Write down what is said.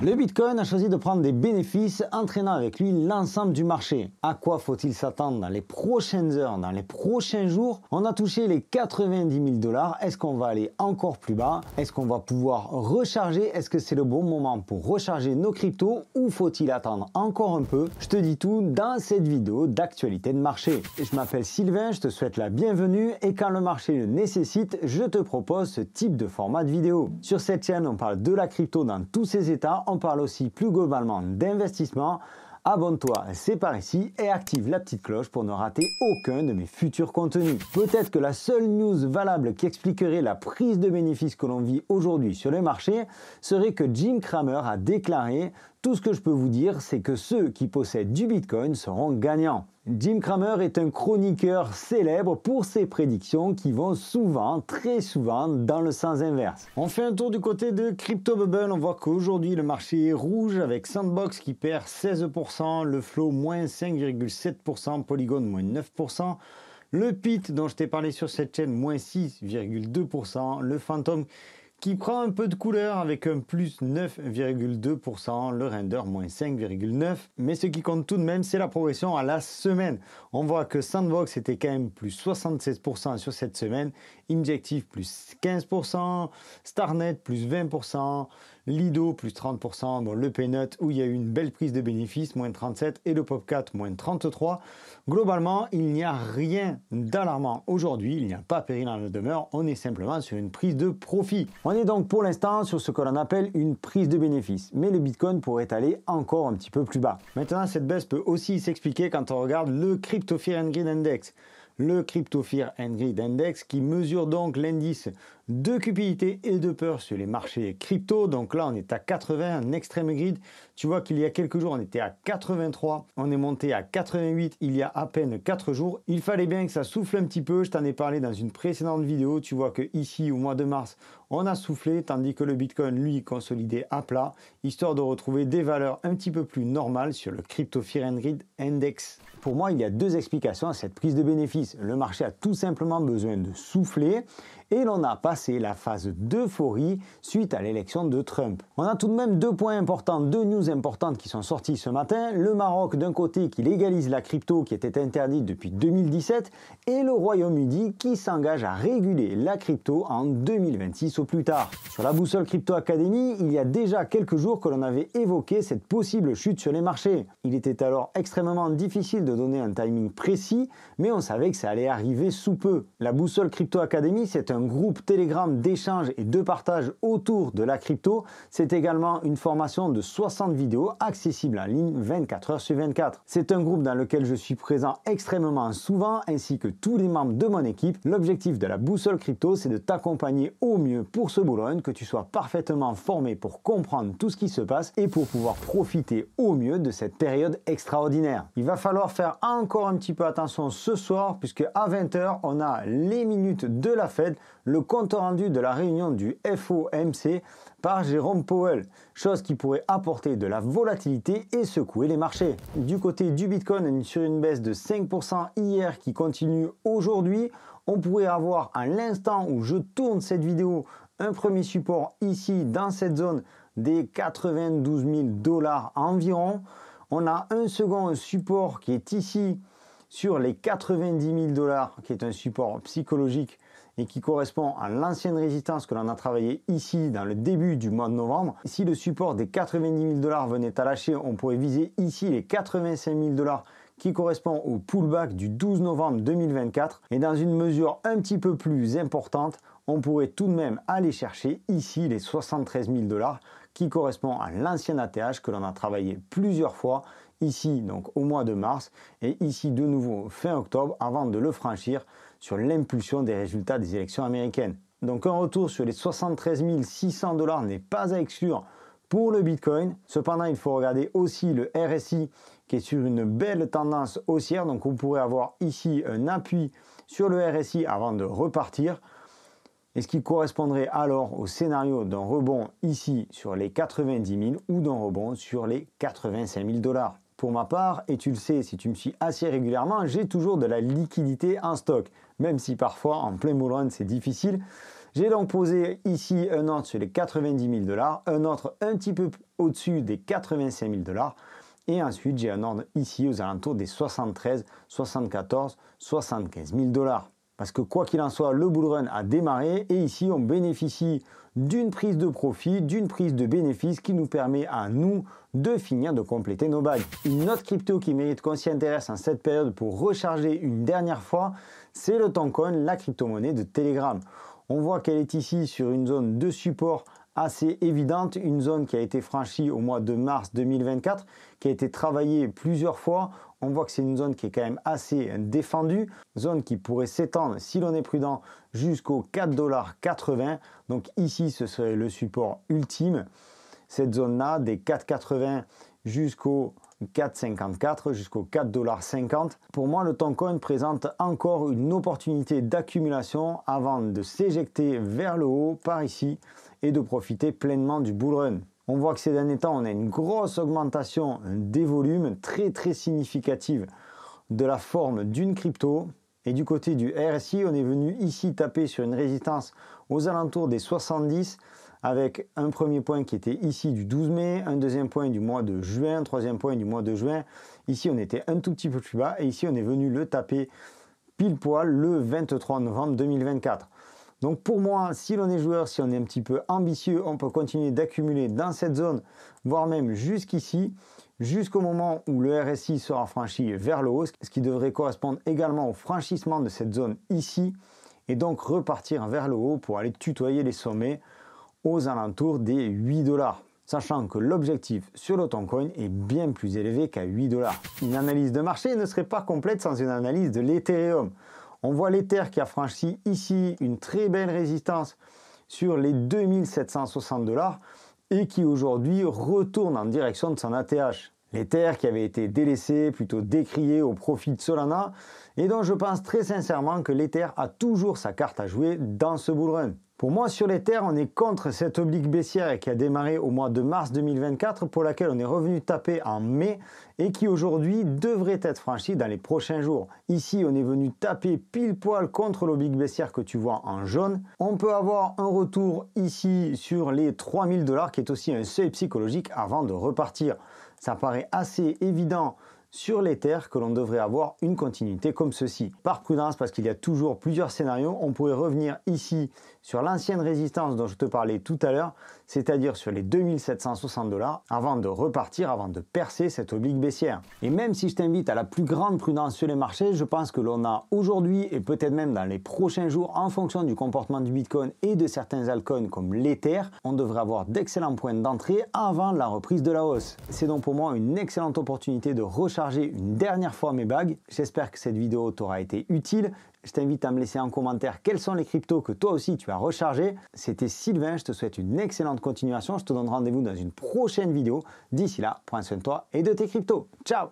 Le Bitcoin a choisi de prendre des bénéfices, entraînant avec lui l'ensemble du marché. À quoi faut-il s'attendre dans les prochaines heures, dans les prochains jours? On a touché les 90 000 $. Est-ce qu'on va aller encore plus bas? Est-ce qu'on va pouvoir recharger? Est-ce que c'est le bon moment pour recharger nos cryptos ou faut-il attendre encore un peu? Je te dis tout dans cette vidéo d'actualité de marché. Je m'appelle Sylvain, je te souhaite la bienvenue et quand le marché le nécessite, je te propose ce type de format de vidéo. Sur cette chaîne, on parle de la crypto dans tous ses états. On parle aussi plus globalement d'investissement. Abonne-toi, c'est par ici et active la petite cloche pour ne rater aucun de mes futurs contenus. Peut-être que la seule news valable qui expliquerait la prise de bénéfices que l'on vit aujourd'hui sur le marché serait que Jim Cramer a déclaré: tout ce que je peux vous dire, c'est que ceux qui possèdent du Bitcoin seront gagnants. Jim Cramer est un chroniqueur célèbre pour ses prédictions qui vont souvent, très souvent, dans le sens inverse. On fait un tour du côté de CryptoBubble, on voit qu'aujourd'hui le marché est rouge avec Sandbox qui perd 16%, le Flow moins 5,7%, Polygon moins 9%, le PIT dont je t'ai parlé sur cette chaîne moins 6,2%, le Phantom qui prend un peu de couleur avec un plus 9,2%, le Render moins 5,9%. Mais ce qui compte tout de même, c'est la progression à la semaine. On voit que Sandbox était quand même plus 76% sur cette semaine, Injective plus 15%, Starnet plus 20%, Lido plus 30%, bon, le Peanut où il y a eu une belle prise de bénéfices, moins 37%, et le Popcat moins 33%. Globalement, il n'y a rien d'alarmant aujourd'hui, il n'y a pas péril en la demeure, on est simplement sur une prise de profit. On est donc pour l'instant sur ce que l'on appelle une prise de bénéfice, mais le Bitcoin pourrait aller encore un petit peu plus bas. Maintenant, cette baisse peut aussi s'expliquer quand on regarde le Crypto Fear and Greed Index. Le Crypto Fear and Greed Index qui mesure donc l'indice de cupidité et de peur sur les marchés crypto. Donc là, on est à 80 en extrême greed. Tu vois qu'il y a quelques jours, on était à 83. On est monté à 88 il y a à peine 4 jours. Il fallait bien que ça souffle un petit peu. Je t'en ai parlé dans une précédente vidéo. Tu vois que ici, au mois de mars, on a soufflé, tandis que le Bitcoin, lui, consolidait à plat, histoire de retrouver des valeurs un petit peu plus normales sur le Crypto Fear and Greed Index. Pour moi, il y a deux explications à cette prise de bénéfice. Le marché a tout simplement besoin de souffler et l'on a passé la phase d'euphorie suite à l'élection de Trump. On a tout de même deux points importants, deux news importantes qui sont sorties ce matin. Le Maroc d'un côté qui légalise la crypto qui était interdite depuis 2017 et le Royaume-Uni qui s'engage à réguler la crypto en 2026 au plus tard. Sur la boussole Crypto Academy, il y a déjà quelques jours que l'on avait évoqué cette possible chute sur les marchés. Il était alors extrêmement difficile de donner un timing précis, mais on savait que ça allait arriver sous peu. La boussole Crypto Academy, c'est un groupe Telegram d'échange et de partage autour de la crypto. C'est également une formation de 60 vidéos accessibles en ligne 24 heures sur 24. C'est un groupe dans lequel je suis présent extrêmement souvent ainsi que tous les membres de mon équipe. L'objectif de la boussole crypto, c'est de t'accompagner au mieux pour ce boulot, que tu sois parfaitement formé pour comprendre tout ce qui se passe et pour pouvoir profiter au mieux de cette période extraordinaire. Il va falloir faire encore un petit peu attention ce soir puisque à 20 h, on a les minutes de la Fed, le compte rendu de la réunion du FOMC par Jérôme Powell, chose qui pourrait apporter de la volatilité et secouer les marchés. Du côté du Bitcoin, on est sur une baisse de 5% hier qui continue aujourd'hui. On pourrait avoir à l'instant où je tourne cette vidéo un premier support ici dans cette zone des 92 000 $ environ. On a un second support qui est ici sur les 90 000 $, qui est un support psychologique et qui correspond à l'ancienne résistance que l'on a travaillé ici dans le début du mois de novembre. Si le support des 90 000 $ venait à lâcher, on pourrait viser ici les 85 000 $ qui correspond au pullback du 12 novembre 2024. Et dans une mesure un petit peu plus importante, on pourrait tout de même aller chercher ici les 73 000 $ qui correspond à l'ancien ATH que l'on a travaillé plusieurs fois ici donc au mois de mars et ici de nouveau fin octobre avant de le franchir sur l'impulsion des résultats des élections américaines. Donc un retour sur les 73 600 $ n'est pas à exclure pour le Bitcoin. Cependant, il faut regarder aussi le RSI qui est sur une belle tendance haussière. Donc on pourrait avoir ici un appui sur le RSI avant de repartir. Et ce qui correspondrait alors au scénario d'un rebond ici sur les 90 000 ou d'un rebond sur les 85 000 $. Pour ma part, et tu le sais si tu me suis assez régulièrement, j'ai toujours de la liquidité en stock. Même si parfois en plein bull run c'est difficile, J'ai donc posé ici un ordre sur les 90 000 $, un autre un petit peu au-dessus des 85 000 $, et ensuite j'ai un ordre ici aux alentours des 73, 74, 75 000 $. Parce que quoi qu'il en soit, le bull run a démarré et ici on bénéficie d'une prise de profit, d'une prise de bénéfice qui nous permet à nous de finir de compléter nos bagues. Une autre crypto qui mérite qu'on s'y intéresse en cette période pour recharger une dernière fois, c'est le Toncoin, la crypto-monnaie de Telegram. On voit qu'elle est ici sur une zone de support assez évidente, une zone qui a été franchie au mois de mars 2024, qui a été travaillée plusieurs fois. On voit que c'est une zone qui est quand même assez défendue, zone qui pourrait s'étendre, si l'on est prudent, jusqu'aux 4,80 $. Donc ici, ce serait le support ultime. Cette zone-là, des 4,80 jusqu'au 4,54, jusqu'au 4,50 $. Pour moi, le Toncoin présente encore une opportunité d'accumulation avant de s'éjecter vers le haut par ici et de profiter pleinement du bull run. On voit que ces derniers temps, on a une grosse augmentation des volumes très significative de la forme d'une crypto. Et du côté du RSI, on est venu ici taper sur une résistance aux alentours des 70 avec un premier point qui était ici du 12 mai, un deuxième point du mois de juin, un troisième point du mois de juin. Ici, on était un tout petit peu plus bas et ici, on est venu le taper pile poil le 23 novembre 2024. Donc pour moi, si l'on est joueur, si on est un petit peu ambitieux, on peut continuer d'accumuler dans cette zone, voire même jusqu'ici, jusqu'au moment où le RSI sera franchi vers le haut, ce qui devrait correspondre également au franchissement de cette zone ici, et donc repartir vers le haut pour aller tutoyer les sommets aux alentours des 8 $. Sachant que l'objectif sur le Toncoin est bien plus élevé qu'à 8 $. Une analyse de marché ne serait pas complète sans une analyse de l'Ethereum. On voit l'Ether qui a franchi ici une très belle résistance sur les 2760 $ et qui aujourd'hui retourne en direction de son ATH. L'Ether qui avait été délaissé, plutôt décrié au profit de Solana et dont je pense très sincèrement que l'Ether a toujours sa carte à jouer dans ce bull run. Pour moi, sur l'Ether, on est contre cette oblique baissière qui a démarré au mois de mars 2024 pour laquelle on est revenu taper en mai et qui aujourd'hui devrait être franchie dans les prochains jours. Ici, on est venu taper pile poil contre l'oblique baissière que tu vois en jaune. On peut avoir un retour ici sur les 3000 $ qui est aussi un seuil psychologique avant de repartir. Ça paraît assez évident sur l'Ether que l'on devrait avoir une continuité comme ceci. Par prudence, parce qu'il y a toujours plusieurs scénarios, on pourrait revenir ici sur l'ancienne résistance dont je te parlais tout à l'heure, c'est-à-dire sur les 2760 $ avant de repartir, avant de percer cette oblique baissière. Et même si je t'invite à la plus grande prudence sur les marchés, je pense que l'on a aujourd'hui et peut-être même dans les prochains jours, en fonction du comportement du Bitcoin et de certains altcoins comme l'Ether, on devrait avoir d'excellents points d'entrée avant la reprise de la hausse. C'est donc pour moi une excellente opportunité de recharger une dernière fois mes bagues. J'espère que cette vidéo t'aura été utile. Je t'invite à me laisser en commentaire quels sont les cryptos que toi aussi tu as rechargés. C'était Sylvain, je te souhaite une excellente continuation. Je te donne rendez-vous dans une prochaine vidéo. D'ici là, prends soin de toi et de tes cryptos. Ciao!